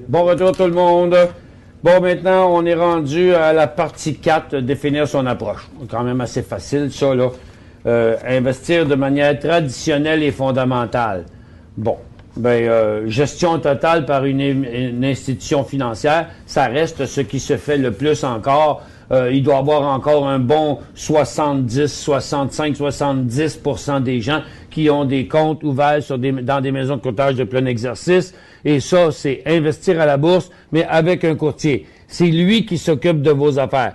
Bon retour tout le monde. Bon, maintenant, on est rendu à la partie 4, définir son approche. Quand même assez facile, ça, là. Investir de manière traditionnelle et fondamentale. Bon, gestion totale par une institution financière, ça reste ce qui se fait le plus encore. Il doit y avoir encore un bon 70, 65, 70% des gens qui ont des comptes ouverts dans des maisons de courtage de plein exercice. Et ça, c'est investir à la bourse, mais avec un courtier. C'est lui qui s'occupe de vos affaires.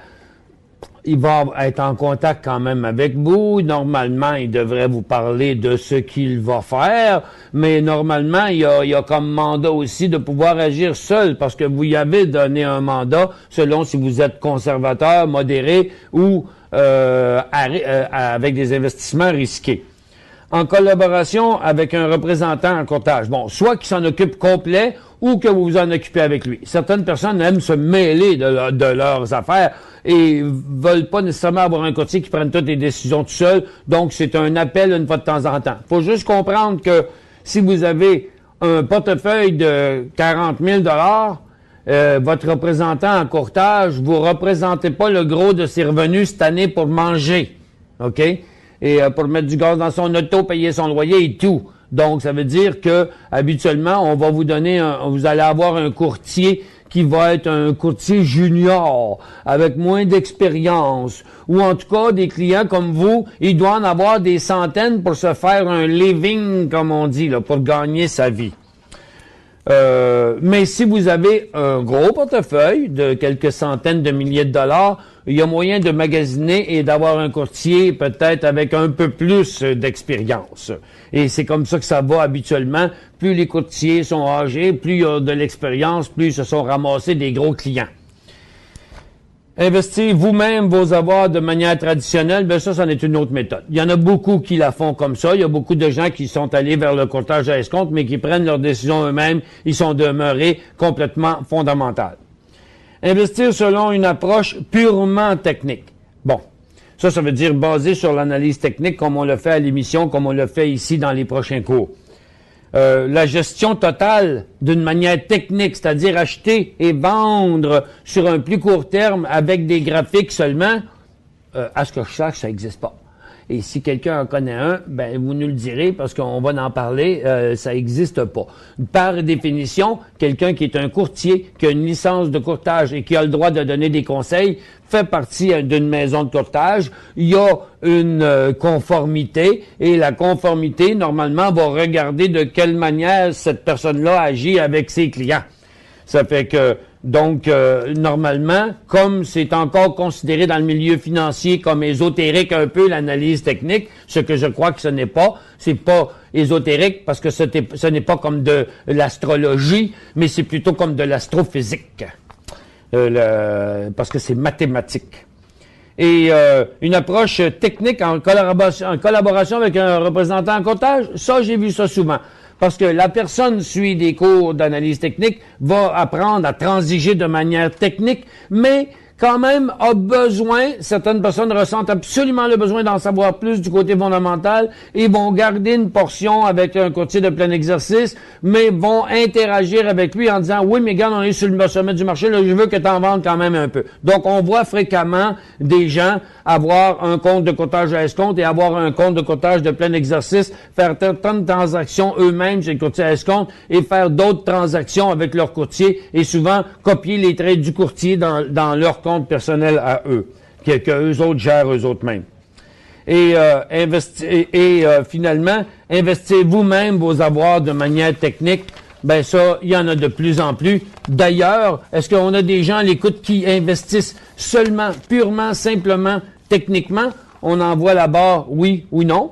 Il va être en contact quand même avec vous. Normalement, il devrait vous parler de ce qu'il va faire, mais normalement, il y a comme mandat aussi de pouvoir agir seul, parce que vous y avez donné un mandat selon si vous êtes conservateur, modéré ou avec des investissements risqués. En collaboration avec un représentant en courtage. Bon, soit qu'il s'en occupe complet ou que vous vous en occupez avec lui. Certaines personnes aiment se mêler de leurs affaires et veulent pas nécessairement avoir un courtier qui prenne toutes les décisions tout seul. Donc, c'est un appel une fois de temps en temps. Faut juste comprendre que si vous avez un portefeuille de 40 000 votre représentant en courtage, vous représentez pas le gros de ses revenus cette année pour manger. OK? Et pour mettre du gaz dans son auto, payer son loyer et tout. Donc, ça veut dire que habituellement, on va vous donner vous allez avoir un courtier qui va être un courtier junior, avec moins d'expérience, ou en tout cas, des clients comme vous, il doit en avoir des centaines pour se faire un living, comme on dit, là, pour gagner sa vie. Mais si vous avez un gros portefeuille de quelques centaines de milliers de dollars, il y a moyen de magasiner et d'avoir un courtier peut-être avec un peu plus d'expérience. Et c'est comme ça que ça va habituellement. Plus les courtiers sont âgés, plus il y a de l'expérience, plus ils se sont ramassés des gros clients. Investir vous-même vos avoirs de manière traditionnelle, ça, c'en est une autre méthode. Il y en a beaucoup qui la font comme ça. Il y a beaucoup de gens qui sont allés vers le courtage à escompte, mais qui prennent leurs décisions eux-mêmes. Ils sont demeurés complètement fondamentaux. Investir selon une approche purement technique. Bon, ça veut dire basé sur l'analyse technique, comme on le fait à l'émission, comme on le fait ici dans les prochains cours. La gestion totale d'une manière technique, c'est-à-dire acheter et vendre sur un plus court terme avec des graphiques seulement, à ce que je sache, ça n'existe pas. Et si quelqu'un en connaît un, vous nous le direz parce qu'on va en parler, ça n'existe pas. Par définition, quelqu'un qui est un courtier, qui a une licence de courtage et qui a le droit de donner des conseils, fait partie d'une maison de courtage. Il y a une conformité et la conformité, normalement, va regarder de quelle manière cette personne-là agit avec ses clients. Ça fait que, donc, normalement, comme c'est encore considéré dans le milieu financier comme ésotérique un peu l'analyse technique, ce que je crois que ce n'est pas, c'est pas ésotérique parce que ce n'est pas comme de l'astrologie, mais c'est plutôt comme de l'astrophysique, parce que c'est mathématique. Et une approche technique en collaboration avec un représentant en courtage, ça, j'ai vu ça souvent. Parce que la personne suit des cours d'analyse technique, va apprendre à transiger de manière technique, mais quand même a besoin, certaines personnes ressentent absolument le besoin d'en savoir plus du côté fondamental et vont garder une portion avec un courtier de plein exercice, mais vont interagir avec lui en disant « Oui, mais regarde, on est sur le sommet du marché, là, je veux que tu en vendes quand même un peu. » Donc, on voit fréquemment des gens avoir un compte de courtage à escompte et avoir un compte de courtage de plein exercice, faire tant de transactions eux-mêmes chez le courtier à escompte et faire d'autres transactions avec leur courtier et souvent copier les traits du courtier dans leur compte personnel à eux, que eux autres gèrent eux autres mêmes. Et finalement, investissez vous-même vos avoirs de manière technique. Ça, il y en a de plus en plus. D'ailleurs, est-ce qu'on a des gens à l'écoute qui investissent seulement, purement, simplement, techniquement? On envoie la barre oui ou non.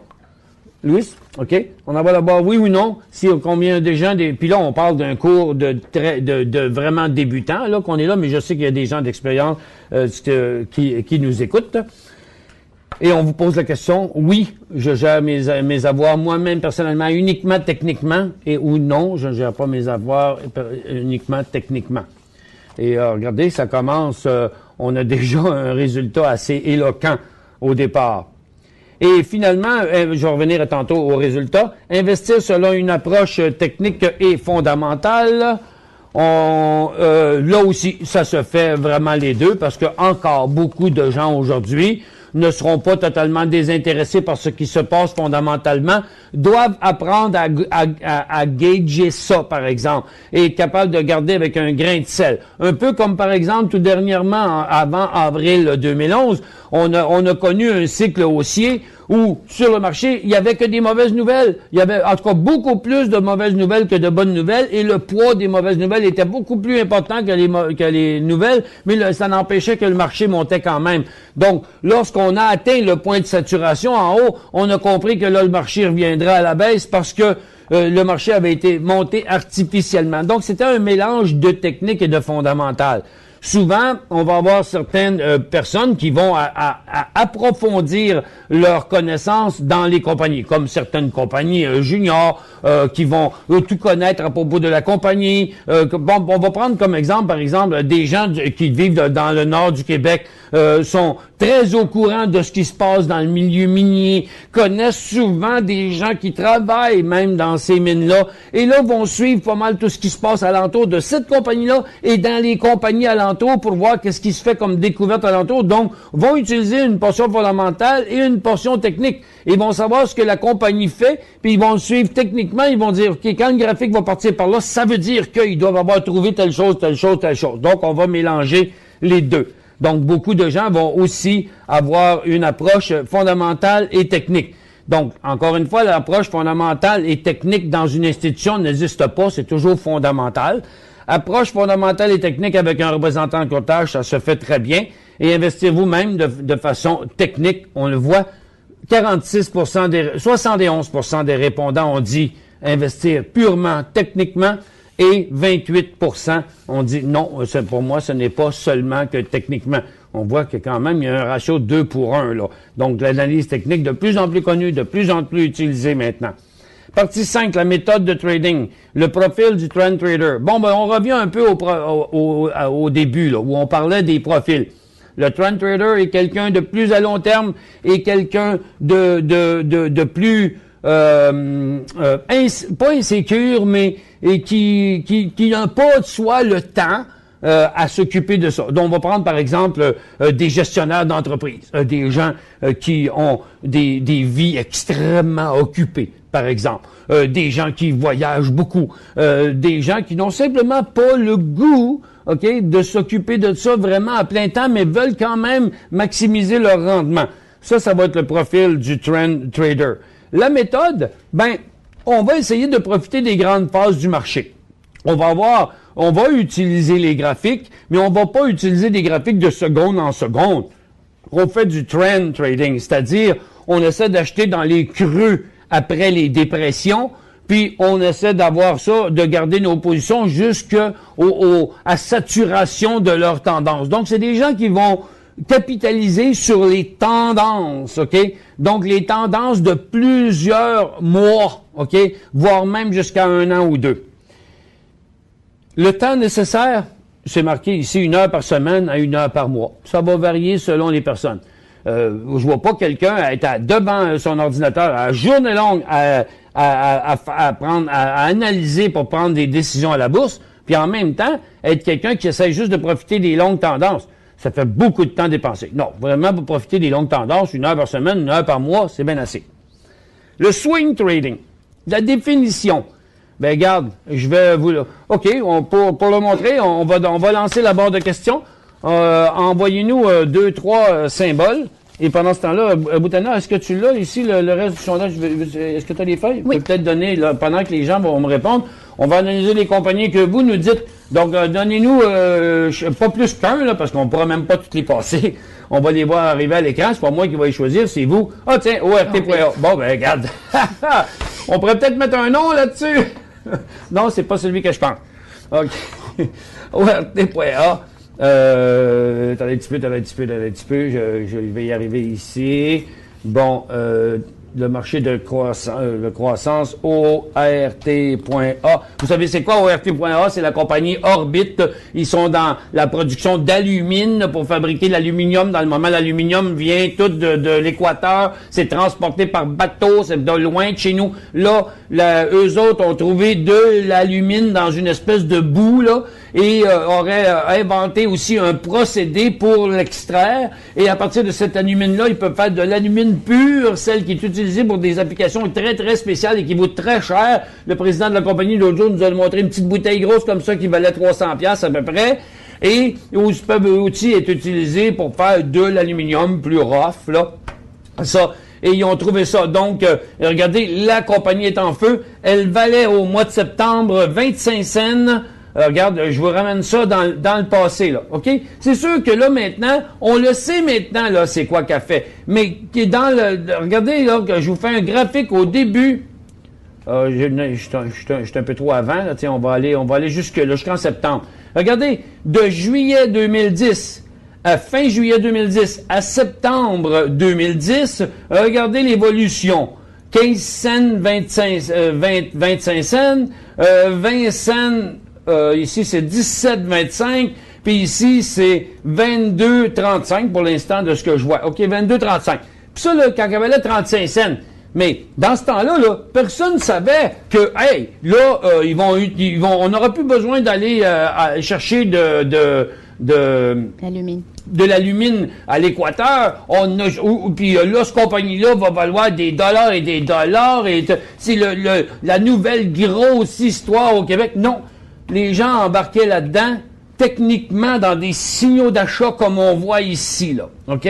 Louis? OK? On envoie la barre oui ou non. Si combien de gens, puis là, on parle d'un cours de vraiment débutant, là, qu'on est là, mais je sais qu'il y a des gens d'expérience qui nous écoutent. Et on vous pose la question, oui, je gère mes avoirs moi-même personnellement uniquement techniquement, ou non, je ne gère pas mes avoirs uniquement techniquement. Et regardez, ça commence, on a déjà un résultat assez éloquent au départ. Et finalement, je vais revenir tantôt au résultat, investir selon une approche technique et fondamentale. Là aussi, ça se fait vraiment les deux parce que encore beaucoup de gens aujourd'hui ne seront pas totalement désintéressés par ce qui se passe fondamentalement, doivent apprendre à gager ça, par exemple, et être capable de garder avec un grain de sel. Un peu comme, par exemple, tout dernièrement, avant avril 2011, on a connu un cycle haussier où, sur le marché, il y avait que des mauvaises nouvelles. Il y avait, en tout cas, beaucoup plus de mauvaises nouvelles que de bonnes nouvelles, et le poids des mauvaises nouvelles était beaucoup plus important que les nouvelles, mais ça n'empêchait que le marché montait quand même. Donc, lorsqu'on a atteint le point de saturation en haut, on a compris que là, le marché reviendra à la baisse parce que le marché avait été monté artificiellement. Donc, c'était un mélange de technique et de fondamental. Souvent, on va avoir certaines personnes qui vont approfondir leurs connaissances dans les compagnies, comme certaines compagnies juniors qui vont tout connaître à propos de la compagnie. Bon, on va prendre comme exemple, par exemple, des gens qui vivent dans le nord du Québec sont très au courant de ce qui se passe dans le milieu minier, connaissent souvent des gens qui travaillent même dans ces mines-là, et là vont suivre pas mal tout ce qui se passe alentour de cette compagnie-là et dans les compagnies alentour pour voir qu'est-ce qui se fait comme découverte alentour. Donc, vont utiliser une portion fondamentale et une portion technique. Ils vont savoir ce que la compagnie fait, puis ils vont le suivre techniquement. Ils vont dire, OK, quand le graphique va partir par là, ça veut dire qu'ils doivent avoir trouvé telle chose, telle chose, telle chose. Donc, on va mélanger les deux. Donc, beaucoup de gens vont aussi avoir une approche fondamentale et technique. Donc, encore une fois, l'approche fondamentale et technique dans une institution n'existe pas, c'est toujours fondamental. Approche fondamentale et technique avec un représentant de courtage, ça se fait très bien. Et investir vous-même de façon technique, on le voit, 71% des répondants ont dit investir purement techniquement, et 28% ont dit non, pour moi, ce n'est pas seulement que techniquement. On voit que quand même, il y a un ratio 2 pour 1, là. Donc, l'analyse technique de plus en plus connue, de plus en plus utilisée maintenant. Partie 5, la méthode de trading. Le profil du trend trader. Bon, ben, on revient un peu au début, là, où on parlait des profils. Le trend trader est quelqu'un de plus à long terme et quelqu'un de plus pas insécure, mais qui n'a pas de soi le temps à s'occuper de ça. Donc, on va prendre par exemple des gestionnaires d'entreprise, des gens qui ont des vies extrêmement occupées, par exemple, des gens qui voyagent beaucoup, des gens qui n'ont simplement pas le goût, OK, de s'occuper de ça vraiment à plein temps, mais veulent quand même maximiser leur rendement. Ça va être le profil du trend trader. La méthode, ben, on va essayer de profiter des grandes phases du marché. On va utiliser les graphiques, mais on va pas utiliser des graphiques de seconde en seconde. On fait du trend trading, c'est-à-dire, on essaie d'acheter dans les creux après les dépressions, puis on essaie d'avoir ça, de garder nos positions jusqu'à saturation de leur tendance. Donc, c'est des gens qui vont capitaliser sur les tendances, OK? Donc, les tendances de plusieurs mois, OK? Voire même jusqu'à 1 an ou 2. Le temps nécessaire, c'est marqué ici 1 heure par semaine à 1 heure par mois. Ça va varier selon les personnes. Je vois pas quelqu'un être devant son ordinateur à journée longue à analyser pour prendre des décisions à la bourse, puis en même temps, être quelqu'un qui essaie juste de profiter des longues tendances. Ça fait beaucoup de temps dépensé. Non, vraiment, pour profiter des longues tendances, 1 heure par semaine, 1 heure par mois, c'est bien assez. Le swing trading, la définition. Ben, regarde, je vais vous... OK, pour le montrer, on va lancer la barre de questions. Envoyez-nous 2-3 symboles. Et pendant ce temps-là, Boutana, est-ce que tu l'as ici, le reste du sondage? Est-ce que tu as les feuilles? Oui. Je peux peut-être donner, là, pendant que les gens vont me répondre, on va analyser les compagnies que vous nous dites. Donc, donnez-nous pas plus qu'un, là, parce qu'on ne pourra même pas toutes les passer. On va les voir arriver à l'écran. C'est pas moi qui vais les choisir, c'est vous. Ah, tiens, ORT.A. Bon, ben, regarde. On pourrait peut-être mettre un nom là-dessus. Non, c'est pas celui que je pense. OK. ORT.A. Attendez un petit peu, je vais y arriver ici. Bon, le marché de croissance ORT.A. Vous savez c'est quoi ORT.A? C'est la compagnie Orbit. Ils sont dans la production d'alumine pour fabriquer l'aluminium. Dans le moment, l'aluminium vient tout de l'équateur. C'est transporté par bateau. C'est de loin de chez nous. Là, eux autres ont trouvé de l'alumine dans une espèce de boue, là, et auraient inventé aussi un procédé pour l'extraire. Et à partir de cette alumine-là, ils peuvent faire de l'alumine pure, celle qui est utilisée pour des applications très, très spéciales et qui vaut très cher. Le président de la compagnie, l'autre jour, nous a montré une petite bouteille grosse comme ça qui valait 300$ à peu près. Et ils peuvent aussi être utilisés pour faire de l'aluminium plus rough, là. Ça. Et ils ont trouvé ça. Donc, regardez, la compagnie est en feu. Elle valait au mois de septembre 25 cents. Regarde, je vous ramène ça dans le passé, là, OK? C'est sûr que là, maintenant, on le sait maintenant, là, c'est quoi qu'elle fait. Mais regardez, là, que je vous fais un graphique au début. Je suis un peu trop avant, là, tiens, on va aller jusqu'en septembre. Regardez, de juillet 2010 à fin juillet 2010 à septembre 2010, regardez l'évolution. 15 cents, 25 cents, 20 cents, ici, c'est 17,25, puis ici, c'est 22,35 pour l'instant de ce que je vois. OK, 22,35. Puis ça, là, quand il y avait 35 cents, mais dans ce temps-là, là, personne ne savait que, hey, là, on n'aura plus besoin d'aller chercher de l'alumine à l'équateur. Puis là, cette compagnie-là va valoir des dollars et des dollars. Et c'est la nouvelle grosse histoire au Québec. Non. Les gens embarquaient là-dedans, techniquement, dans des signaux d'achat comme on voit ici, là. OK?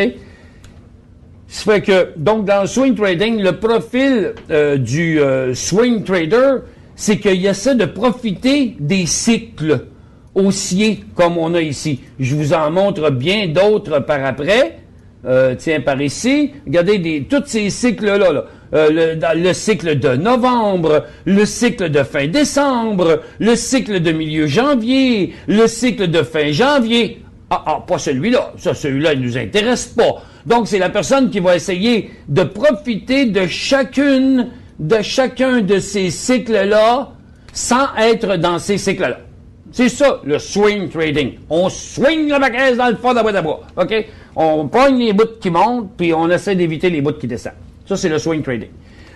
Ça fait que, donc, dans le swing trading, le profil du swing trader, c'est qu'il essaie de profiter des cycles haussiers comme on a ici. Je vous en montre bien d'autres par après. Tiens, par ici. Regardez tous ces cycles-là, là. Le cycle de novembre, le cycle de fin décembre, le cycle de milieu janvier, le cycle de fin janvier. Pas celui-là. Celui-là, il nous intéresse pas. Donc, c'est la personne qui va essayer de profiter de chacun de ces cycles-là sans être dans ces cycles-là. C'est ça, le swing trading. On swing la caisse dans le fond de la boîte à bois. OK? On pogne les bouts qui montent, puis on essaie d'éviter les bouts qui descendent. Ça, c'est le swing trading.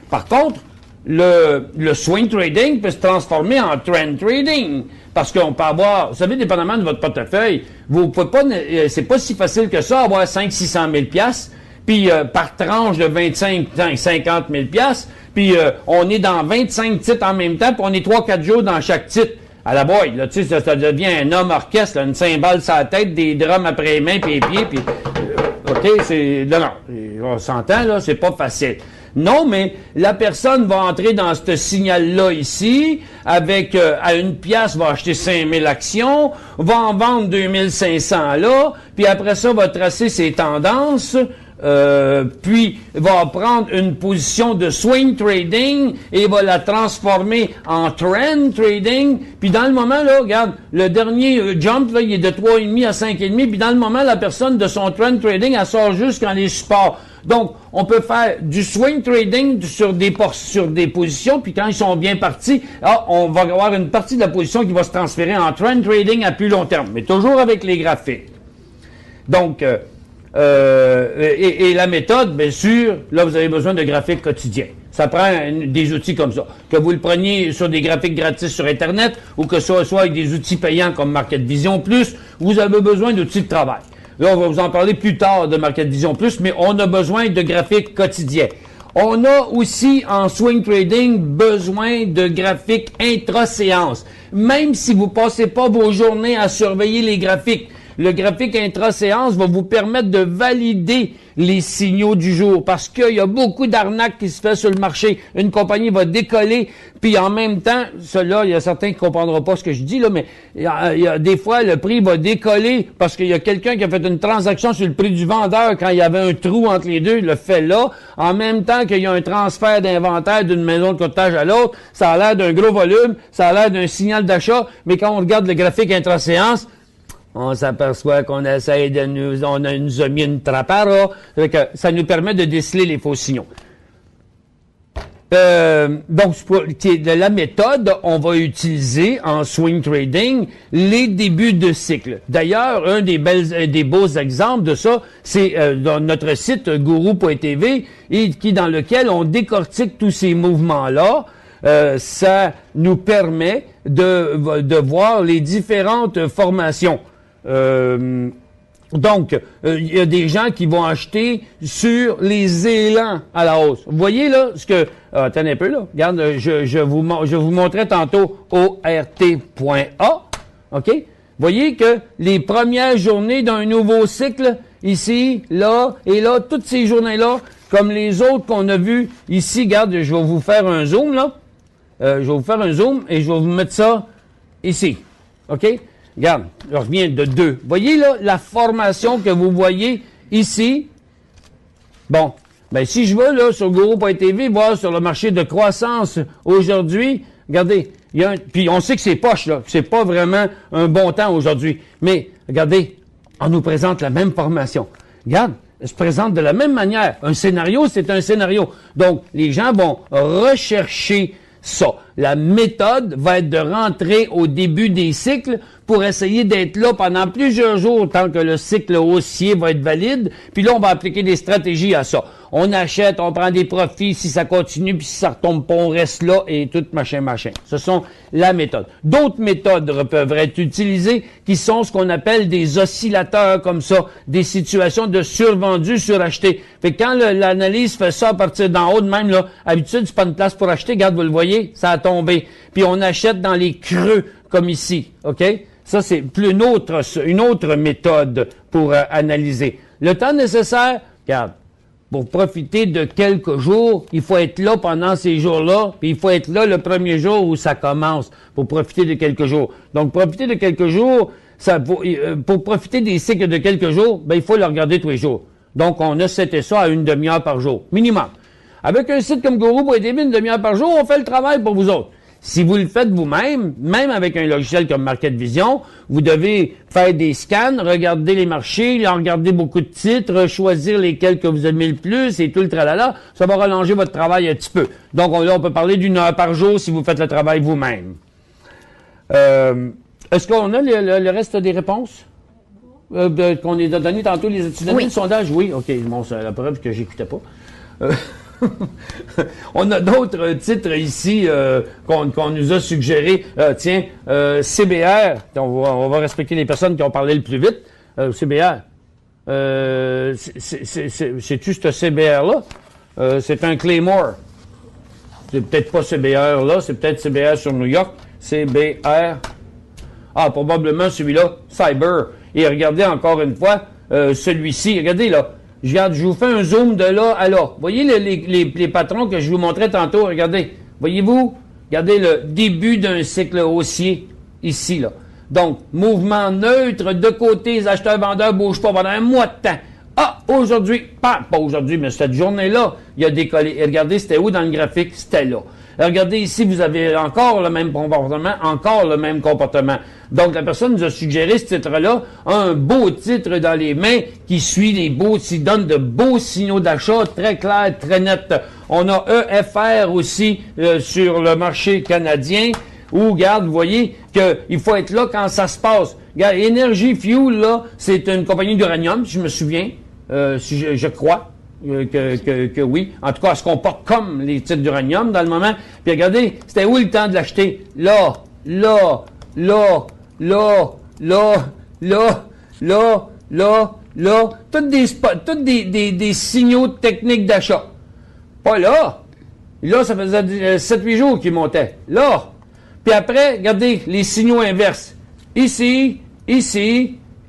Par contre, le swing trading peut se transformer en trend trading. Parce qu'on peut avoir, vous savez, dépendamment de votre portefeuille, vous pouvez pas, c'est pas si facile que ça, avoir 500-600 000 $, puis par tranche de 50 000 $, puis on est dans 25 titres en même temps, puis on est 3-4 jours dans chaque titre. À la boîte, là, tu sais, ça devient un homme orchestre, là, une cymbale sur la tête, des drums après les mains, puis les pieds, puis OK, c'est... Non, on s'entend, là, c'est pas facile. Non, mais la personne va entrer dans ce signal-là ici, avec, à une pièce, va acheter 5000 actions, va en vendre 2500 là, puis après ça, va tracer ses tendances, puis va prendre une position de swing trading et va la transformer en trend trading. Puis dans le moment, là, regarde, le dernier jump, là, il est de 3,5 à 5,5, puis dans le moment, la personne de son trend trading, elle sort juste quand les supports. Donc, on peut faire du swing trading sur des positions, puis quand ils sont bien partis, on va avoir une partie de la position qui va se transférer en trend trading à plus long terme, mais toujours avec les graphiques. Donc, et la méthode, bien sûr, là, vous avez besoin de graphiques quotidiens. Ça prend des outils comme ça. Que vous le preniez sur des graphiques gratis sur Internet ou que ce soit avec des outils payants comme Market Vision Plus, vous avez besoin d'outils de travail. Là, on va vous en parler plus tard de Market Vision Plus, mais on a besoin de graphiques quotidiens. On a aussi, en swing trading, besoin de graphiques intra-séance. Même si vous passez pas vos journées à surveiller les graphiques, le graphique intra-séance va vous permettre de valider les signaux du jour parce qu'il y a beaucoup d'arnaques qui se fait sur le marché. Une compagnie va décoller, puis en même temps, cela, il y a certains qui ne comprendront pas ce que je dis, là, mais il y a des fois, le prix va décoller parce qu'il y a quelqu'un qui a fait une transaction sur le prix du vendeur quand il y avait un trou entre les deux, il le fait là. En même temps qu'il y a un transfert d'inventaire d'une maison de courtage à l'autre, ça a l'air d'un gros volume, ça a l'air d'un signal d'achat, mais quand on regarde le graphique intra-séance, on s'aperçoit qu'on essaye on nous a mis une trappe à rat. Ça nous permet de déceler les faux signaux. Donc, de la méthode, on va utiliser en swing trading les débuts de cycle. D'ailleurs, un des beaux exemples de ça, c'est dans notre site guru.tv, dans lequel on décortique tous ces mouvements-là. Ça nous permet de voir les différentes formations. Donc, il y a des gens qui vont acheter sur les élans à la hausse. Vous voyez là, ce que... attendez un peu là. Regarde, je vous montrais tantôt ORT.A. OK? Vous voyez que les premières journées d'un nouveau cycle, ici, là, et là, toutes ces journées-là, comme les autres qu'on a vues ici, regarde, je vais vous faire un zoom, là. Je vais vous faire un zoom et je vais vous mettre ça ici. OK? Regarde, je reviens de 2. Voyez là la formation que vous voyez ici. Bon, ben si je veux là sur Guru.tv voir sur le marché de croissance aujourd'hui, regardez, il y a puis on sait que c'est poche là, que c'est pas vraiment un bon temps aujourd'hui. Mais regardez, on nous présente la même formation. Regarde, elle se présente de la même manière. Un scénario, c'est un scénario. Donc les gens vont rechercher ça. La méthode va être de rentrer au début des cycles pour essayer d'être là pendant plusieurs jours tant que le cycle haussier va être valide. Puis là, on va appliquer des stratégies à ça. On achète, on prend des profits si ça continue, puis si ça retombe pas, on reste là et tout machin. Ce sont la méthode. D'autres méthodes peuvent être utilisées qui sont ce qu'on appelle des oscillateurs comme ça, des situations de survendu, suracheté. Fait que quand l'analyse fait ça à partir d'en haut de même, là, habitude, c'est pas une place pour acheter. Regarde, vous le voyez, ça a tombé. Puis on achète dans les creux comme ici, OK? Ça, c'est une autre méthode pour analyser. Le temps nécessaire, regarde, pour profiter de quelques jours, il faut être là pendant ces jours-là, puis il faut être là le premier jour où ça commence, pour profiter de quelques jours. Donc, profiter de quelques jours, pour profiter des cycles de quelques jours, ben, il faut le regarder tous les jours. Donc, on a seté ça à une demi-heure par jour, minimum. Avec un site comme Guru.tv, une demi-heure par jour, on fait le travail pour vous autres. Si vous le faites vous-même, même avec un logiciel comme Market Vision, vous devez faire des scans, regarder les marchés, regarder beaucoup de titres, choisir lesquels que vous aimez le plus et tout le tralala. Ça va rallonger votre travail un petit peu. Donc là, on peut parler d'une heure par jour si vous faites le travail vous-même. Est-ce qu'on a le reste des réponses? Qu'on a donné tantôt les étudiants Oui. de sondage? Oui, OK. Bon, c'est la preuve que j'écoutais pas. On a d'autres titres ici qu'on nous a suggérés. Tiens, CBR, on va respecter les personnes qui ont parlé le plus vite. CBR, c'est-tu ce CBR-là? C'est un Claymore. C'est peut-être pas CBR-là, c'est peut-être CBR sur New York. CBR. Ah, probablement celui-là, Cyber. Et regardez encore une fois, celui-ci, regardez là. Je vous fais un zoom de là à là. Voyez les patrons que je vous montrais tantôt, regardez. Voyez-vous? Regardez le début d'un cycle haussier, ici, là. Donc, mouvement neutre, de côté, les acheteurs-vendeurs ne bougent pas pendant un mois de temps. Ah, aujourd'hui, pas aujourd'hui, mais cette journée-là, il a décollé. Et regardez, c'était où dans le graphique? C'était là. Regardez ici, vous avez encore le même comportement, Donc, la personne nous a suggéré ce titre-là, un beau titre dans les mains qui suit qui donne de beaux signaux d'achat très clairs, très nets. On a EFR aussi sur le marché canadien où, regarde, vous voyez qu'il faut être là quand ça se passe. Regarde, Energy Fuel, là, c'est une compagnie d'uranium, si je me souviens, si je crois. Que oui. En tout cas, elle se comporte comme les titres d'uranium dans le moment. Puis regardez, c'était où le temps de l'acheter? Là. Toutes des signaux techniques d'achat. Pas là. Là, ça faisait 7-8 jours qu'il montait. Là. Puis après, regardez les signaux inverses. Ici, et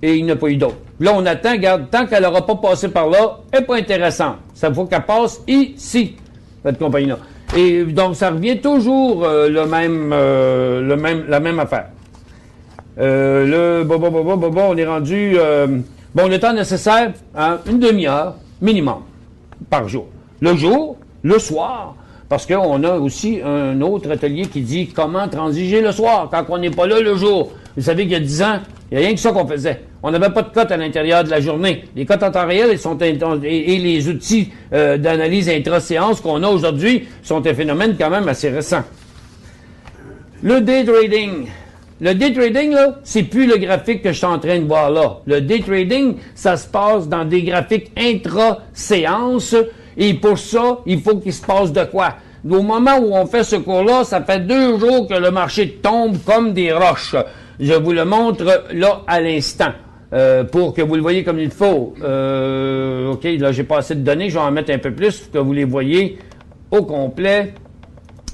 il n'y en a pas eu d'autres. Là, on attend, regarde, tant qu'elle n'aura pas passé par là, elle n'est pas intéressante. Ça faut qu'elle passe ici, cette compagnie-là. Et donc, ça revient toujours la même affaire. On est rendu... le temps nécessaire, une demi-heure minimum par jour. Le jour, le soir, parce qu'on a aussi un autre atelier qui dit comment transiger le soir quand on n'est pas là le jour. Vous savez qu'il y a 10 ans, il n'y a rien que ça qu'on faisait. On n'avait pas de cote à l'intérieur de la journée. Les cotes en temps réel et les outils d'analyse intra-séance qu'on a aujourd'hui sont un phénomène quand même assez récent. Le day trading. Le day trading, là, c'est plus le graphique que je suis en train de voir là. Le day trading, ça se passe dans des graphiques intra-séance et pour ça, il faut qu'il se passe de quoi? Au moment où on fait ce cours-là, ça fait 2 jours que le marché tombe comme des roches. Je vous le montre là à l'instant pour que vous le voyez comme il faut. OK, là, j'ai pas assez de données, je vais en mettre un peu plus pour que vous les voyez au complet.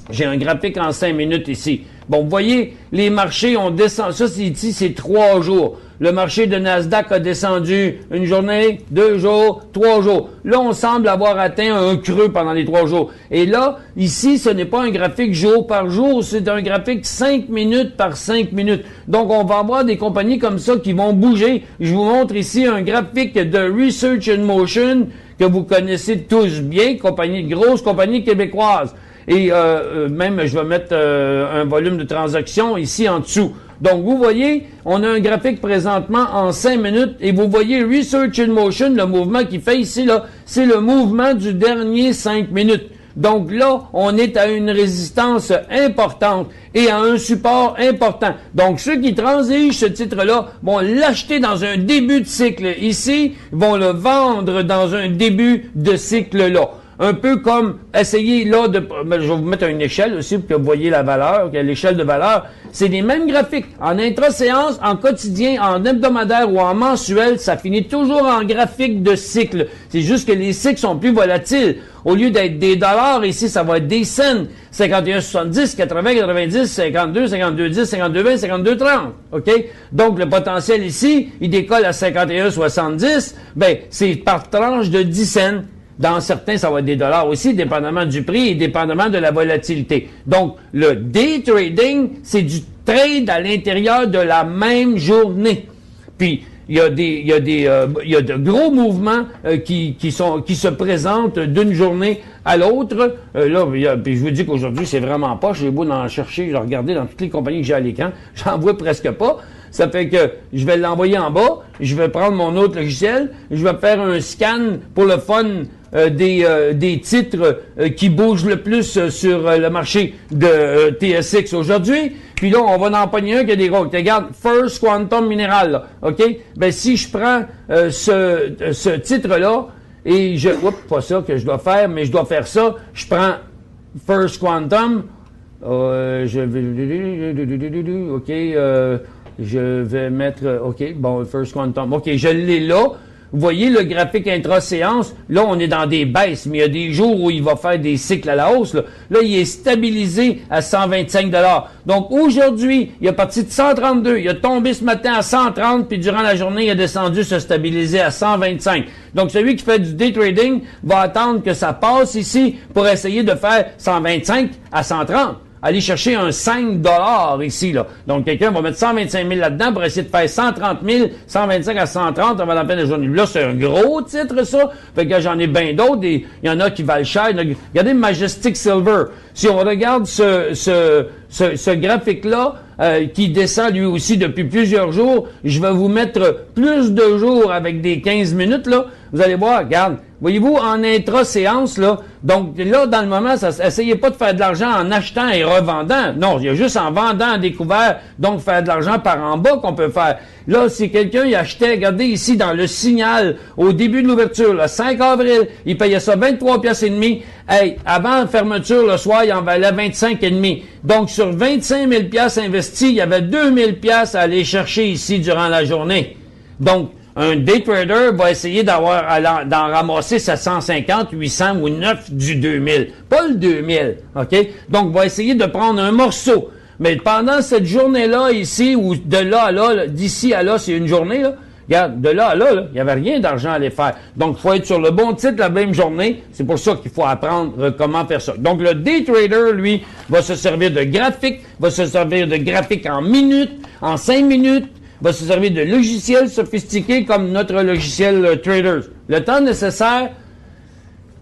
J'ai un graphique en 5 minutes ici. Bon, vous voyez, les marchés ont descendu. Ça, ici, c'est 3 jours. Le marché de Nasdaq a descendu une journée, 2 jours, 3 jours. Là, on semble avoir atteint un creux pendant les 3 jours. Et là, ici, ce n'est pas un graphique jour par jour, c'est un graphique 5 minutes par 5 minutes. Donc, on va avoir des compagnies comme ça qui vont bouger. Je vous montre ici un graphique de Research in Motion que vous connaissez tous bien, grosse compagnie québécoise. Et même, je vais mettre un volume de transactions ici en dessous. Donc, vous voyez, on a un graphique présentement en 5 minutes et vous voyez Research in Motion, le mouvement qu'il fait ici, là, c'est le mouvement du dernier 5 minutes. Donc là, on est à une résistance importante et à un support important. Donc, ceux qui transigent ce titre-là vont l'acheter dans un début de cycle ici, vont le vendre dans un début de cycle-là. Un peu comme essayer là de... Je vais vous mettre une échelle aussi pour que vous voyez la valeur, l'échelle de valeur. C'est les mêmes graphiques. En intra-séance, en quotidien, en hebdomadaire ou en mensuel, ça finit toujours en graphique de cycle. C'est juste que les cycles sont plus volatiles. Au lieu d'être des dollars, ici, ça va être des cents. 51,70, 80, 90, 52, 52,10, 52,20, 52,30. OK? Donc, le potentiel ici, il décolle à 51,70. Ben, c'est par tranche de 10 cents. Dans certains, ça va être des dollars aussi, dépendamment du prix et dépendamment de la volatilité. Donc, le day trading, c'est du trade à l'intérieur de la même journée. Puis, il y a de gros mouvements qui se présentent d'une journée à l'autre. Puis je vous dis qu'aujourd'hui, c'est vraiment pas. J'ai beau d'en chercher, je regardais dans toutes les compagnies que j'ai à l'écran, j'en vois presque pas. Ça fait que je vais l'envoyer en bas, je vais prendre mon autre logiciel, je vais faire un scan pour le fun des titres qui bougent le plus sur le marché de TSX aujourd'hui. Puis là, on va en pogner un qui a des gros. Regarde, First Quantum Mineral, là, OK? Ben, si je prends ce titre-là, et pas ça que je dois faire, mais je dois faire ça, je prends First Quantum, je vais mettre, OK, bon, First Quantum, OK, je l'ai là. Vous voyez le graphique intra-séance, là, on est dans des baisses, mais il y a des jours où il va faire des cycles à la hausse. Là il est stabilisé à 125 $. Donc, aujourd'hui, il est parti de 132, il a tombé ce matin à 130, puis durant la journée, il a descendu, se stabiliser à 125. Donc, celui qui fait du day trading va attendre que ça passe ici pour essayer de faire 125 à 130. Aller chercher un 5 $ ici, là. Donc, quelqu'un va mettre 125 000 là-dedans pour essayer de faire 130 000, 125 à 130 avant la fin de la journée. Là, c'est un gros titre, ça. Fait que j'en ai bien d'autres. Il y en a qui valent cher. Regardez Majestic Silver. Si on regarde ce graphique-là, qui descend lui aussi depuis plusieurs jours, je vais vous mettre plus de jours avec des 15 minutes, là. Vous allez voir, regarde. Voyez-vous, en intra-séance, là, donc là, dans le moment, essayez pas de faire de l'argent en achetant et revendant. Non, il y a juste en vendant à découvert, donc faire de l'argent par en bas qu'on peut faire. Là, si quelqu'un y achetait, regardez ici dans le signal, au début de l'ouverture, le 5 avril, il payait ça 23 piastres et demi. Hey, avant la fermeture, le soir, il en valait 25 et demi. Donc, sur 25 000 piastres investis, il y avait 2 000 piastres à aller chercher ici durant la journée. Donc, un day trader va essayer d'en ramasser 750, 800 ou 9 du 2000. Pas le 2000, OK? Donc, va essayer de prendre un morceau. Mais pendant cette journée-là, ici, ou de là à là, d'ici à là, c'est une journée, là. Regarde, de là à là, il n'y avait rien d'argent à aller faire. Donc, il faut être sur le bon titre la même journée. C'est pour ça qu'il faut apprendre comment faire ça. Donc, le day trader, lui, va se servir de graphique, va se servir de graphique en minutes, en 5 minutes, va se servir de logiciels sophistiqués comme notre logiciel Traders. Le temps nécessaire,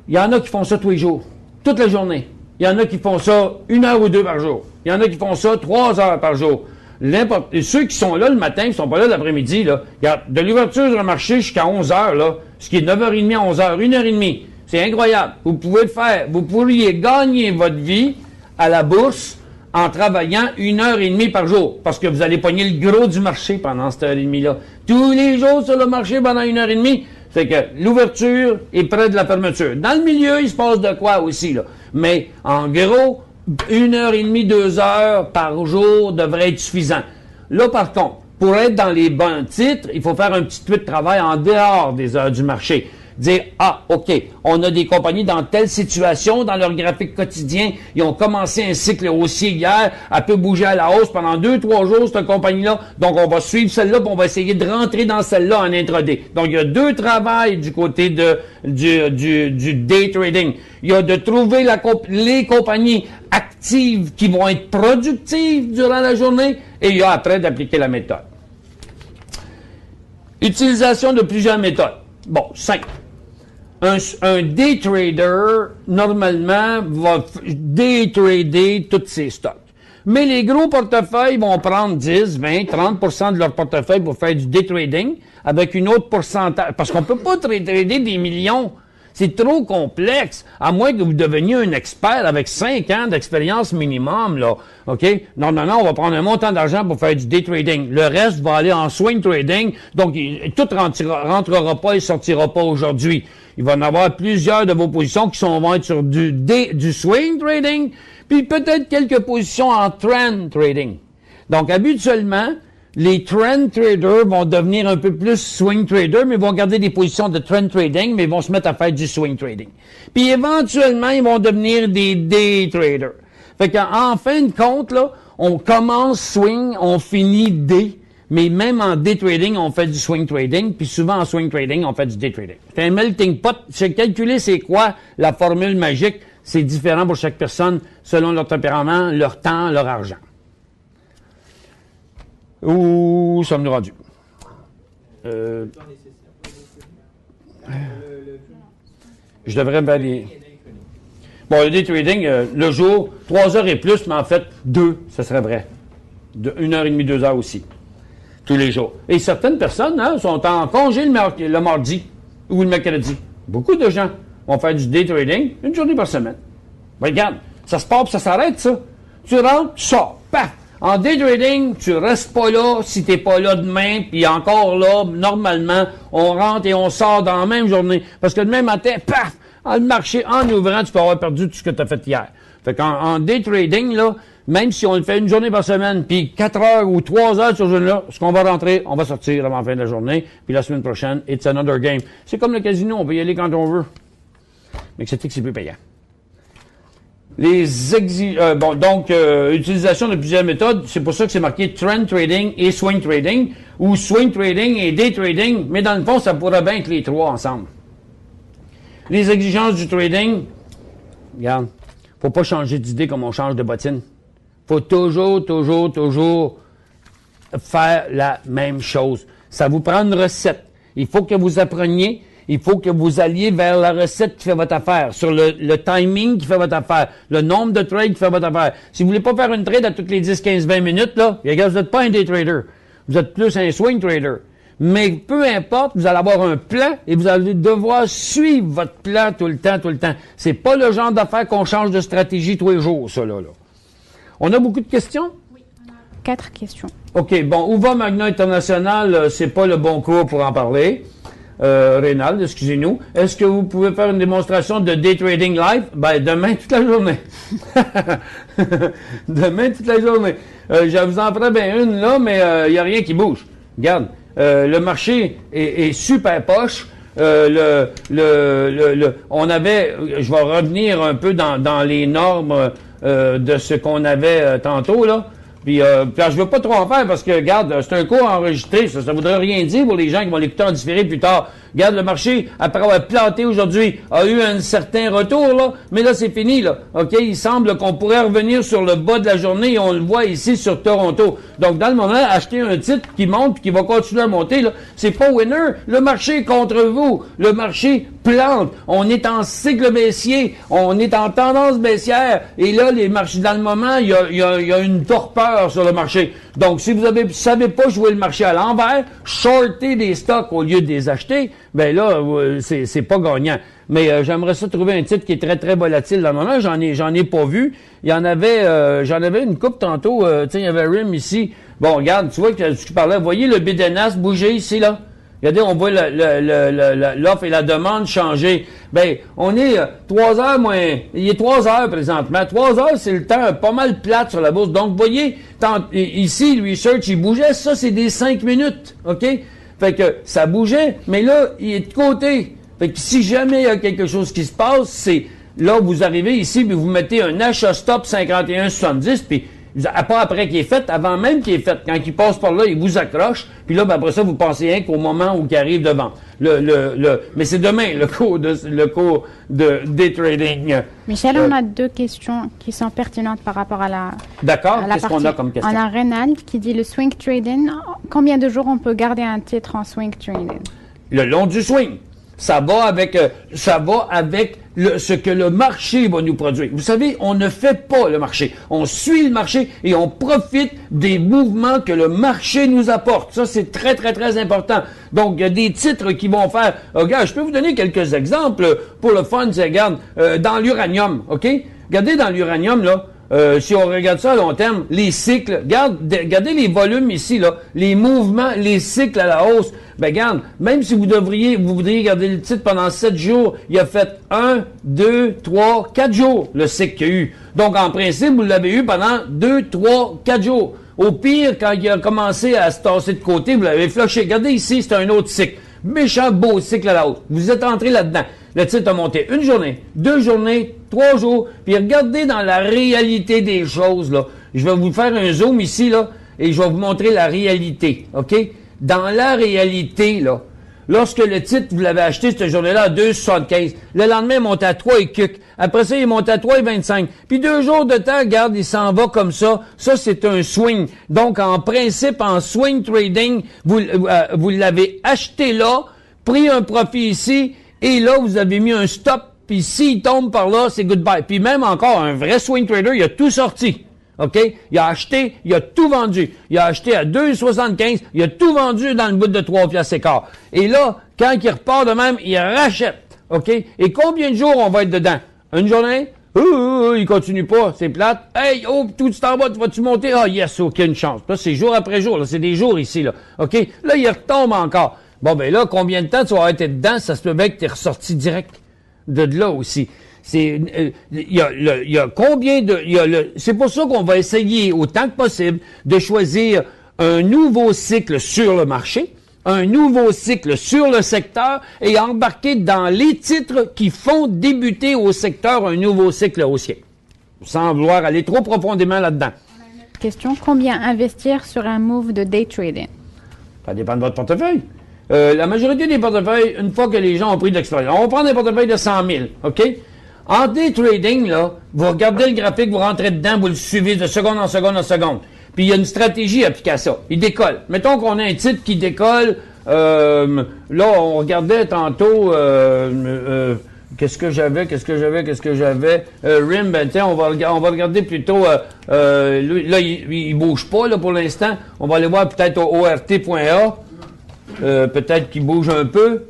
il y en a qui font ça tous les jours, toute la journée. Il y en a qui font ça 1 heure ou 2 par jour. Il y en a qui font ça 3 heures par jour. Ceux qui sont là le matin, qui sont pas là l'après-midi, là, regarde, de l'ouverture du marché jusqu'à 11 heures, là, ce qui est 9h30 à 11 heures, 1h30. C'est incroyable. Vous pouvez le faire. Vous pourriez gagner votre vie à la bourse en travaillant 1h30 par jour. Parce que vous allez pogner le gros du marché pendant cette heure et demie-là. Tous les jours sur le marché pendant 1h30. C'est que l'ouverture est près de la fermeture. Dans le milieu, il se passe de quoi aussi, là. Mais, en gros, 1h30, 2 heures par jour devrait être suffisant. Là, par contre, pour être dans les bons titres, il faut faire un petit peu de travail en dehors des heures du marché. Dire, OK, on a des compagnies dans telle situation, dans leur graphique quotidien, ils ont commencé un cycle haussier hier, elle peut bouger à la hausse pendant 2-3 jours, cette compagnie-là, donc on va suivre celle-là, puis on va essayer de rentrer dans celle-là en intraday. Donc, il y a deux travails du côté du day trading. Il y a de trouver les compagnies actives qui vont être productives durant la journée, et il y a après d'appliquer la méthode. Utilisation de plusieurs méthodes. Bon, 5. Un day trader, normalement, va day trader tous ses stocks. Mais les gros portefeuilles vont prendre 10, 20, 30% de leur portefeuille pour faire du day trading avec une autre pourcentage. Parce qu'on peut pas trader des millions. C'est trop complexe, à moins que vous deveniez un expert avec 5 ans d'expérience minimum, là. OK? Normalement, on va prendre un montant d'argent pour faire du day trading. Le reste va aller en swing trading. Donc, tout rentrera pas et sortira pas aujourd'hui. Il va y en avoir plusieurs de vos positions qui vont être sur du swing trading, puis peut-être quelques positions en trend trading. Donc, habituellement, les trend traders vont devenir un peu plus swing traders, mais vont garder des positions de trend trading, mais vont se mettre à faire du swing trading. Puis éventuellement, ils vont devenir des day traders. Fait qu'en fin de compte, là, on commence swing, on finit day, mais même en day trading, on fait du swing trading, puis souvent en swing trading, on fait du day trading. C'est un melting pot. J'ai calculé c'est quoi la formule magique. C'est différent pour chaque personne, selon leur tempérament, leur temps, leur argent. Où sommes-nous rendus? Je devrais valider. Bon, le day trading, le jour, 3 heures et plus, mais en fait, 2, ça serait vrai. 1h30, 2 heures aussi. Tous les jours. Et certaines personnes sont en congé le mardi ou le mercredi. Beaucoup de gens vont faire du day trading une journée par semaine. Ben, regarde, ça se part, ça s'arrête, ça. Tu rentres, tu sors, paf! En day trading, tu restes pas là si t'es pas là demain, puis encore là, normalement, on rentre et on sort dans la même journée. Parce que demain matin, paf! Le marché, en ouvrant, tu peux avoir perdu tout ce que tu as fait hier. Fait qu'en day trading, là, même si on le fait une journée par semaine, puis 4 heures ou 3 heures sur ce journée-là, ce qu'on va rentrer, on va sortir avant la fin de la journée, puis la semaine prochaine, it's another game. C'est comme le casino, on peut y aller quand on veut. Mais que c'est plus payant. Utilisation de plusieurs méthodes, c'est pour ça que c'est marqué trend trading et swing trading, ou swing trading et day trading, mais dans le fond, ça pourrait bien être les trois ensemble. Les exigences du trading, regarde, faut pas changer d'idée comme on change de bottine. Faut toujours faire la même chose. Ça vous prend une recette. Il faut que vous appreniez. Il faut que vous alliez vers la recette qui fait votre affaire, sur le timing qui fait votre affaire, le nombre de trades qui fait votre affaire. Si vous voulez pas faire une trade à toutes les 10, 15, 20 minutes, là, regarde, vous n'êtes pas un day trader. Vous êtes plus un swing trader. Mais peu importe, vous allez avoir un plan et vous allez devoir suivre votre plan tout le temps. C'est pas le genre d'affaire qu'on change de stratégie tous les jours, ça, là. On a beaucoup de questions? Oui, on a 4 questions. OK, bon, Uva Magna International, c'est pas le bon cours pour en parler. Rénal, excusez-nous. Est-ce que vous pouvez faire une démonstration de day trading live? Ben, demain toute la journée. Demain toute la journée. Je vous en ferai bien une là, mais il n'y a rien qui bouge. Regarde, le marché est super poche. On avait, je vais revenir un peu dans les normes de ce qu'on avait tantôt là. Puis je veux pas trop en faire parce que, regarde, c'est un cours enregistré, ça voudrait rien dire pour les gens qui vont l'écouter en différé plus tard. Regarde, le marché, après avoir planté aujourd'hui, a eu un certain retour, là, mais là, c'est fini, là. OK? Il semble qu'on pourrait revenir sur le bas de la journée et on le voit ici sur Toronto. Donc, dans le moment, acheter un titre qui monte puis qui va continuer à monter, là, c'est pas winner. Le marché est contre vous. Le marché plante. On est en cycle baissier. On est en tendance baissière. Et là, les marchés, dans le moment, il y a une torpeur peur sur le marché. Donc, si vous savez pas jouer le marché à l'envers, shorter des stocks au lieu de les acheter, ben là, c'est pas gagnant. Mais j'aimerais ça trouver un titre qui est très, très volatile dans le moment. J'en ai pas vu. Il y en avait, j'en avais une coupe tantôt. Tiens, il y avait RIM ici. Bon, regarde, tu vois que je parlais. Vous voyez le BDNAS bouger ici, là? Regardez, on voit l'offre et la demande changer. Ben, on est 3 heures moins... Il est 3 heures présentement. 3 heures, c'est le temps pas mal plate sur la bourse. Donc, vous voyez, ici, le research, il bougeait. Ça, c'est des 5 minutes. OK? Fait que ça bougeait, mais là, il est de côté. Fait que si jamais il y a quelque chose qui se passe, c'est... Là, vous arrivez ici, puis vous mettez un achat stop 51,70, puis pas après qu'il est fait, avant même qu'il est fait. Quand il passe par là, il vous accroche, puis là, ben après ça, vous pensez rien qu'au moment où il arrive devant. Mais c'est demain, le cours de day trading. Michel, on a 2 questions qui sont pertinentes par rapport à la... D'accord, qu'est-ce qu'on a comme question? On a Reynald qui dit le swing trading. Combien de jours on peut garder un titre en swing trading? Le long du swing. Ça va avec ce que le marché va nous produire. Vous savez, on ne fait pas le marché. On suit le marché et on profite des mouvements que le marché nous apporte. Ça, c'est très, très, très important. Donc, il y a des titres qui vont faire... Regarde, je peux vous donner quelques exemples pour le fun. Regarde, dans l'uranium, OK? Regardez dans l'uranium, là. Si on regarde ça à long terme, les cycles, regardez les volumes ici, là, les mouvements, les cycles à la hausse. Ben, regarde, même si vous voudriez garder le titre pendant 7 jours, il a fait 1, 2, 3, 4 jours, le cycle qu'il y a eu. Donc, en principe, vous l'avez eu pendant 2, 3, 4 jours. Au pire, quand il a commencé à se tasser de côté, vous l'avez flushé. Regardez ici, c'est un autre cycle. Méchant beau cycle à la hausse. Vous êtes entré là-dedans. Le titre a monté 1 journée, 2 journées, 3 jours. Puis regardez dans la réalité des choses, là. Je vais vous faire un zoom ici, là, et je vais vous montrer la réalité, OK? Dans la réalité, là, lorsque le titre, vous l'avez acheté cette journée-là à 2,75, le lendemain, il monte à 3 et quelques. Après ça, il monte à 3,25. Puis 2 jours de temps, regarde, il s'en va comme ça. Ça, c'est un swing. Donc, en principe, en swing trading, vous l'avez acheté là, pris un profit ici, et là, vous avez mis un stop, puis s'il tombe par là, c'est goodbye. Puis même encore, un vrai swing trader, il a tout sorti. OK? Il a acheté, il a tout vendu. Il a acheté à 2,75, il a tout vendu dans le bout de 3 piastres et quart. Et là, quand il repart de même, il rachète. OK? Et combien de jours on va être dedans? Une journée? Il continue pas, c'est plate. Hey, oh, tout en bas, vas-tu monter? Ah, yes, aucune chance. Là, c'est jour après jour, là, c'est des jours ici, là. OK? Là, il retombe encore. Bon, ben là, combien de temps tu vas être dedans? Ça se peut bien que tu es ressorti direct de là aussi. C'est pour ça qu'on va essayer autant que possible de choisir un nouveau cycle sur le marché, un nouveau cycle sur le secteur et embarquer dans les titres qui font débuter au secteur un nouveau cycle haussier, sans vouloir aller trop profondément là-dedans. Question, combien investir sur un move de day trading? Ça dépend de votre portefeuille. La majorité des portefeuilles, une fois que les gens ont pris de l'expérience, on va prendre un portefeuille de 100 000, OK? En day trading, là, vous regardez le graphique, vous rentrez dedans, vous le suivez de seconde en seconde en seconde. Puis il y a une stratégie appliquée à ça. Il décolle. Mettons qu'on a un titre qui décolle. Là, on regardait tantôt... Qu'est-ce que j'avais? RIM, ben tiens, on va regarder plutôt... là, il bouge pas là pour l'instant. On va aller voir peut-être au ORT.A. Peut-être qu'il bouge un peu.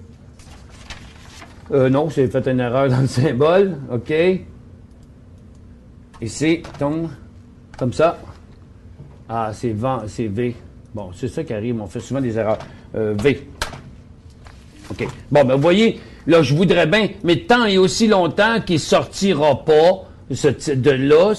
Non, j'ai fait une erreur dans le symbole. OK. Ici, tombe comme ça. Ah, c'est V. Bon, c'est ça qui arrive. On fait souvent des erreurs. V. OK. Bon, ben vous voyez, là, je voudrais bien, mais tant et aussi longtemps qu'il sortira pas ce titre-là,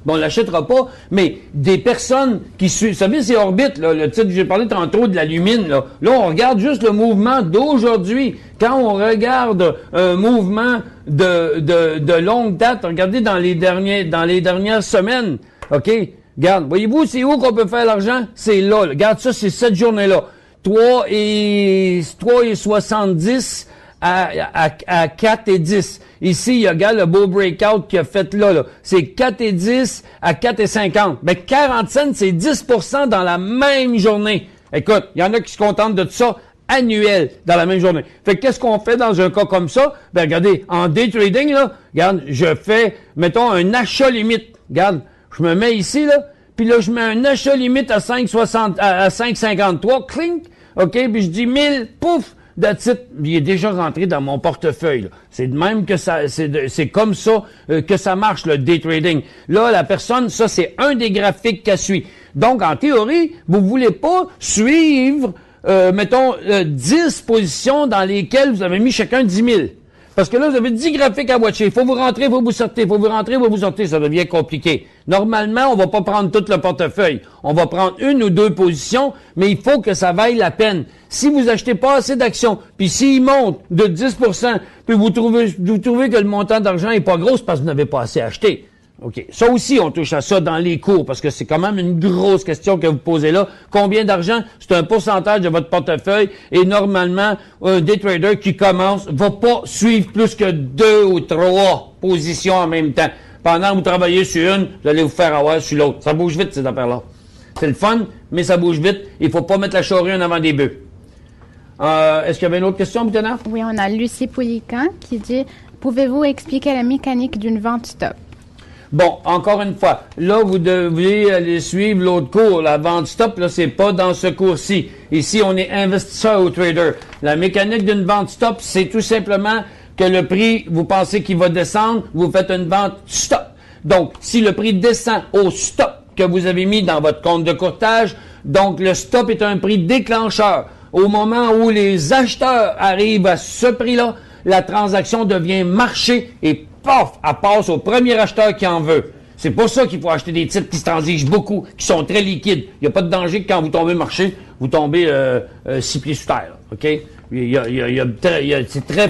bon, on l'achètera pas, mais des personnes qui suivent, vous savez, c'est Orbit, là, le titre, j'ai parlé tantôt de la lumine, là, on regarde juste le mouvement d'aujourd'hui. Quand on regarde un mouvement de longue date, regardez dans les dernières semaines, OK? Regarde, voyez-vous, c'est où qu'on peut faire l'argent? C'est là, là. Regarde ça, c'est cette journée-là. 3,70 à 4,10. Ici, regarde le beau breakout qu'il a fait là. C'est 4,10 à 4,50. Mais 40 cents, c'est 10% dans la même journée. Écoute, il y en a qui se contentent de ça annuel dans la même journée. Fait que qu'est-ce qu'on fait dans un cas comme ça? Ben, regardez, en day trading, là, regarde, je fais, mettons, un achat limite. Regarde, je me mets ici, là, puis là, je mets un achat limite à 5,60, à 5,53, clink, OK, puis je dis 1000, pouf, that's it, il est déjà rentré dans mon portefeuille. Là. C'est de même que ça, c'est comme ça que ça marche, le day trading. Là, la personne, ça, c'est un des graphiques qu'elle suit. Donc, en théorie, vous voulez pas suivre, mettons, 10 positions dans lesquelles vous avez mis chacun 10 000. Parce que là, vous avez 10 graphiques à watcher. Il faut vous rentrer, il faut vous sortir, il faut vous rentrer, il faut vous sortir. Ça devient compliqué. Normalement, on va pas prendre tout le portefeuille. On va prendre une ou deux positions, mais il faut que ça vaille la peine. Si vous achetez pas assez d'actions, puis s'il monte de 10%, puis vous trouvez que le montant d'argent est pas gros, c'est parce que vous n'avez pas assez acheté. OK. Ça aussi, on touche à ça dans les cours, parce que c'est quand même une grosse question que vous posez là. Combien d'argent? C'est un pourcentage de votre portefeuille, et normalement, un day trader qui commence va pas suivre plus que 2 ou 3 positions en même temps. Pendant que vous travaillez sur une, vous allez vous faire avoir sur l'autre. Ça bouge vite, ces affaires-là. C'est le fun, mais ça bouge vite. Il faut pas mettre la charrue en avant des bœufs. Est-ce qu'il y avait une autre question, Boutonnard? Oui, on a Lucie Poulican qui dit « Pouvez-vous expliquer la mécanique d'une vente stop? » Bon, encore une fois, là, vous devez aller suivre l'autre cours. La vente stop, là, c'est pas dans ce cours-ci. Ici, on est investisseur ou trader. La mécanique d'une vente stop, c'est tout simplement que le prix, vous pensez qu'il va descendre, vous faites une vente stop. Donc, si le prix descend au stop que vous avez mis dans votre compte de courtage, donc le stop est un prix déclencheur. Au moment où les acheteurs arrivent à ce prix-là, la transaction devient marché et paf, elle passe au premier acheteur qui en veut. C'est pour ça qu'il faut acheter des titres qui se transigent beaucoup, qui sont très liquides. Il n'y a pas de danger que quand vous tombez marché, vous tombez 6 pieds sous terre. OK? C'est très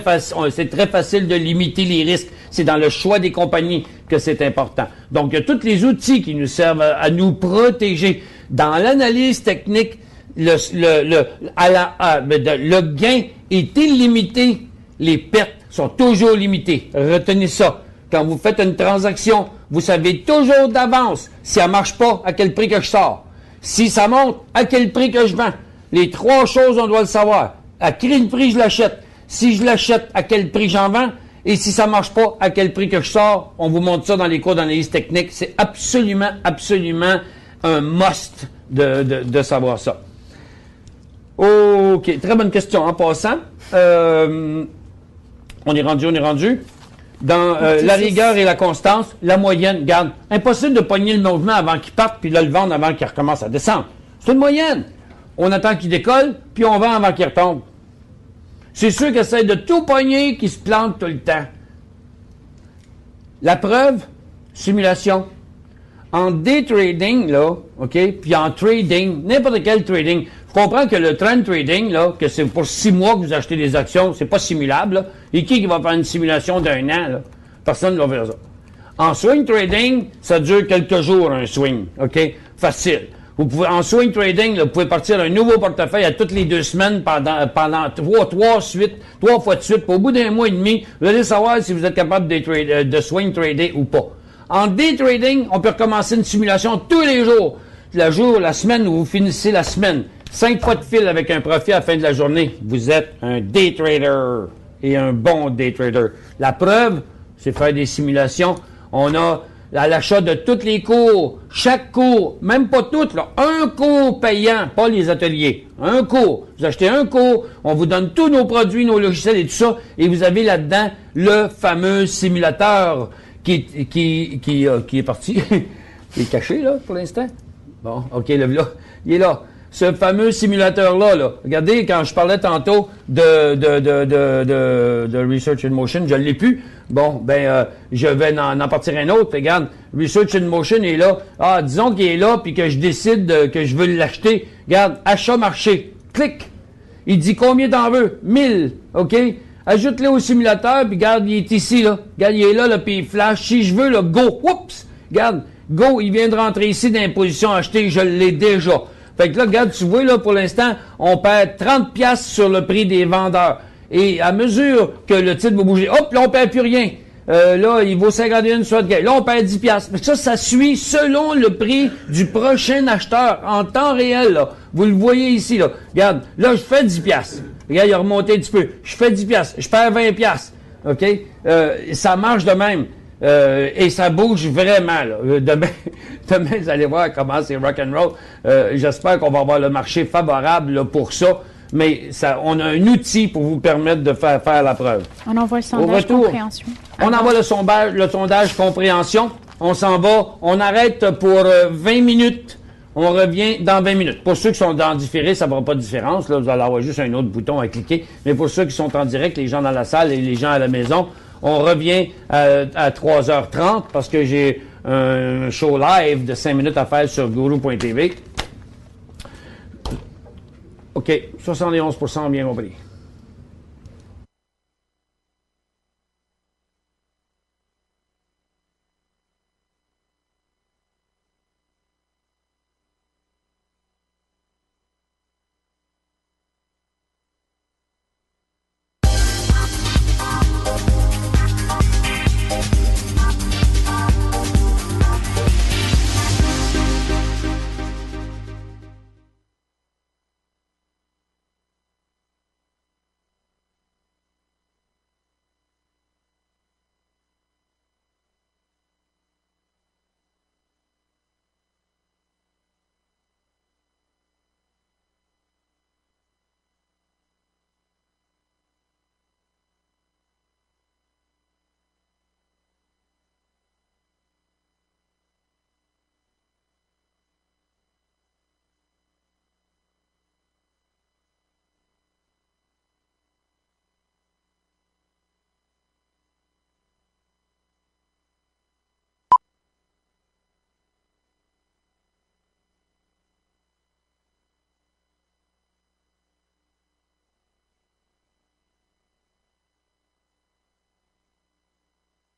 facile de limiter les risques. C'est dans le choix des compagnies que c'est important. Donc, il y a tous les outils qui nous servent à nous protéger. Dans l'analyse technique, le gain est illimité, les pertes sont toujours limitées. Retenez ça. Quand vous faites une transaction, vous savez toujours d'avance si elle marche pas, à quel prix que je sors. Si ça monte, à quel prix que je vends. Les 3 choses, on doit le savoir. À quel prix je l'achète. Si je l'achète, à quel prix j'en vends. Et si ça marche pas, à quel prix que je sors. On vous montre ça dans les cours d'analyse technique. C'est absolument, absolument un must de savoir ça. OK. Très bonne question. En passant, on est rendu. Dans la rigueur et la constance, la moyenne, garde. Impossible de pogner le mouvement avant qu'il parte, puis là, le vendre avant qu'il recommence à descendre. C'est une moyenne. On attend qu'il décolle, puis on vend avant qu'il retombe. C'est ceux qui essaient de tout pogner qui se plantent tout le temps. La preuve, simulation. En day trading, là, OK, puis en trading, n'importe quel trading, je comprends que le trend trading, là, que c'est pour 6 mois que vous achetez des actions, c'est pas simulable, là. Et qui va faire une simulation d'1 an, là? Personne ne va faire ça. En swing trading, ça dure quelques jours, un swing, OK? Facile. Vous pouvez, en swing trading, là, vous pouvez partir un nouveau portefeuille à toutes les 2 semaines pendant 3 fois de suite. Puis au bout d'1 mois et demi, vous allez savoir si vous êtes capable de swing trader ou pas. En day trading, on peut recommencer une simulation tous les jours. La semaine où vous finissez la semaine. 5 fois de fil avec un profit à la fin de la journée. Vous êtes un day trader et un bon day trader. La preuve, c'est faire des simulations. On a à l'achat de tous les cours, chaque cours, même pas toutes, là, un cours payant, pas les ateliers, un cours. Vous achetez un cours, on vous donne tous nos produits, nos logiciels et tout ça, et vous avez là-dedans le fameux simulateur qui est parti, qui est caché, là, pour l'instant. Bon, OK, là, il est là. Ce fameux simulateur-là, là, regardez, quand je parlais tantôt de Research in Motion, je ne l'ai plus. Bon, je vais en partir un autre. Regarde, Research in Motion est là. Ah, disons qu'il est là, puis que je décide que je veux l'acheter. Regarde, achat marché. Clic. Il dit combien t'en veux? 1000. OK? Ajoute-le au simulateur, puis regarde, il est ici, là. Regarde, il est là, puis il flash. Si je veux, là, go. Oups! Regarde, go, il vient de rentrer ici dans les positions achetées. Je l'ai déjà. Fait que là, regarde, tu vois, là, pour l'instant, on perd 30$ sur le prix des vendeurs. Et à mesure que le titre va bouger, hop, là, on perd plus rien. Là, il vaut 51 sur de gain. Là, on perd 10$. Fait que ça suit selon le prix du prochain acheteur, en temps réel, là. Vous le voyez ici, là. Regarde, là, je fais 10$. Regarde, il a remonté un petit peu. Je fais 10$. Je perds 20$. OK? Ça marche de même. Et ça bouge vraiment. Là. Demain, demain, vous allez voir comment c'est rock'n'roll. J'espère qu'on va avoir le marché favorable là, pour ça. Mais ça, on a un outil pour vous permettre de faire la preuve. On envoie le Au sondage retour, compréhension. on envoie le sondage compréhension. On s'en va. On arrête pour 20 minutes. On revient dans 20 minutes. Pour ceux qui sont en différé, ça ne fera pas de différence. Là, vous allez avoir juste un autre bouton à cliquer. Mais pour ceux qui sont en direct, les gens dans la salle et les gens à la maison, on revient à 3h30 parce que j'ai un show live de 5 minutes à faire sur guru.tv. OK, 71% bien compris.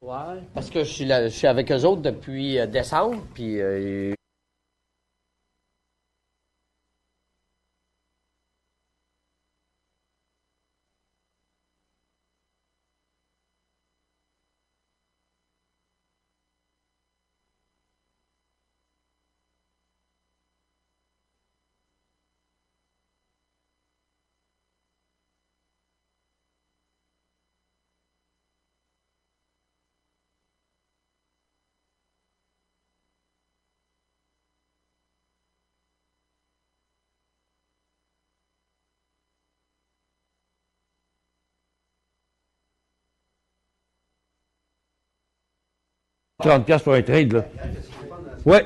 Ouais, parce que je suis avec eux autres depuis décembre, puis $30 pour un trade, là. Ouais.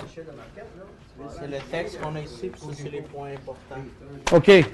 C'est le texte qu'on a ici, puis ça, c'est les points importants. OK.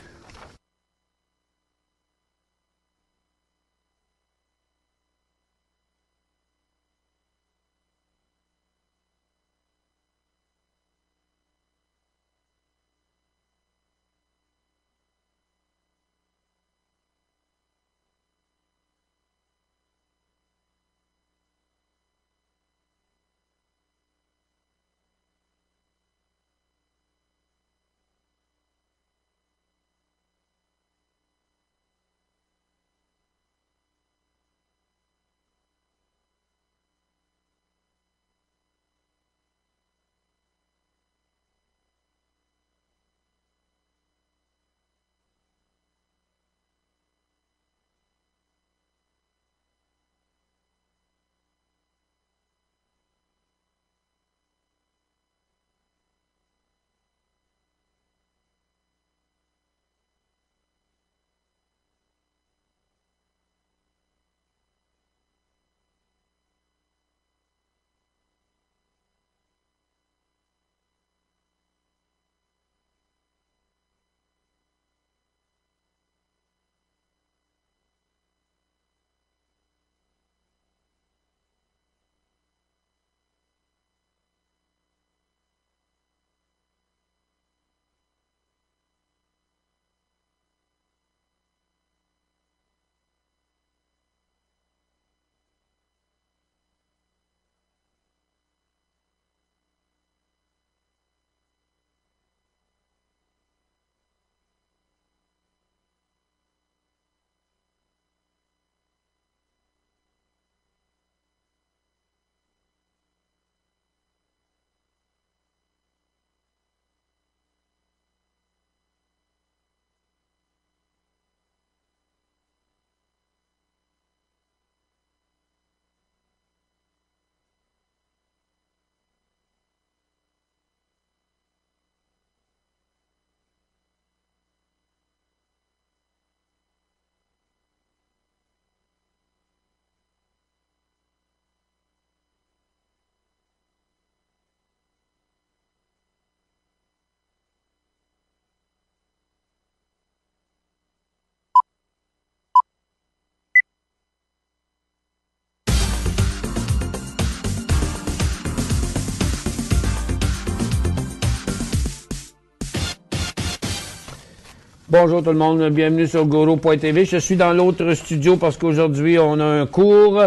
Bonjour tout le monde, bienvenue sur Goro.tv. Je suis dans l'autre studio parce qu'aujourd'hui on a un cours.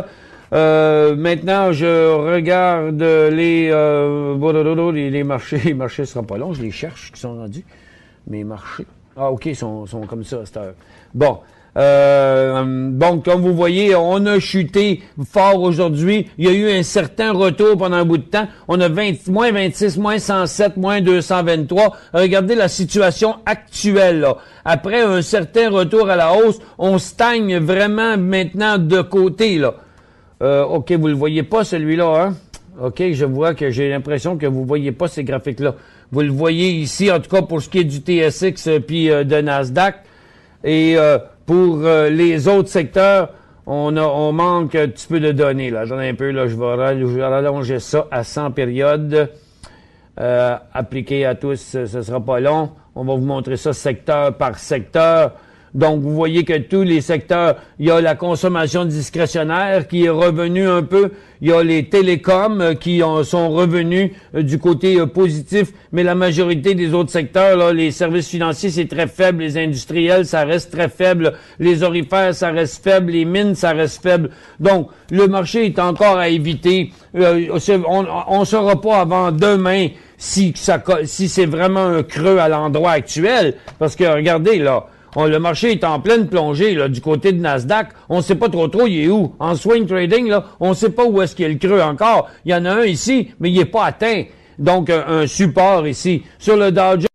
Maintenant, je regarde les marchés. Les marchés ne seront pas longs, je les cherche qui sont rendus. Mes marchés. Ah, OK, ils sont comme ça à cette heure. Bon. Donc, comme vous voyez, on a chuté fort aujourd'hui. Il y a eu un certain retour pendant un bout de temps. On a moins 26, moins 107, moins 223. Regardez la situation actuelle, là. Après un certain retour à la hausse, on stagne vraiment maintenant de côté, là. OK, vous le voyez pas, celui-là, hein? OK, je vois que j'ai l'impression que vous voyez pas ces graphiques-là. Vous le voyez ici, en tout cas, pour ce qui est du TSX puis de Nasdaq. Et pour les autres secteurs, on manque un petit peu de données, là. Attendez un peu, là, je vais rallonger ça à 100 périodes. Appliqué à tous, ce sera pas long. On va vous montrer ça secteur par secteur. Donc, vous voyez que tous les secteurs, il y a la consommation discrétionnaire qui est revenue un peu. Il y a les télécoms qui sont revenus du côté positif. Mais la majorité des autres secteurs, là, les services financiers, c'est très faible. Les industriels, ça reste très faible. Les orifères, ça reste faible. Les mines, ça reste faible. Donc, le marché est encore à éviter. On ne saura pas avant demain si c'est vraiment un creux à l'endroit actuel. Parce que, regardez, là, le marché est en pleine plongée là, du côté de Nasdaq. On ne sait pas trop il est où. En swing trading, là, on ne sait pas où est-ce qu'il y a le creux encore. Il y en a un ici, mais il n'est pas atteint. Donc, un support ici. Sur le Dow Jones,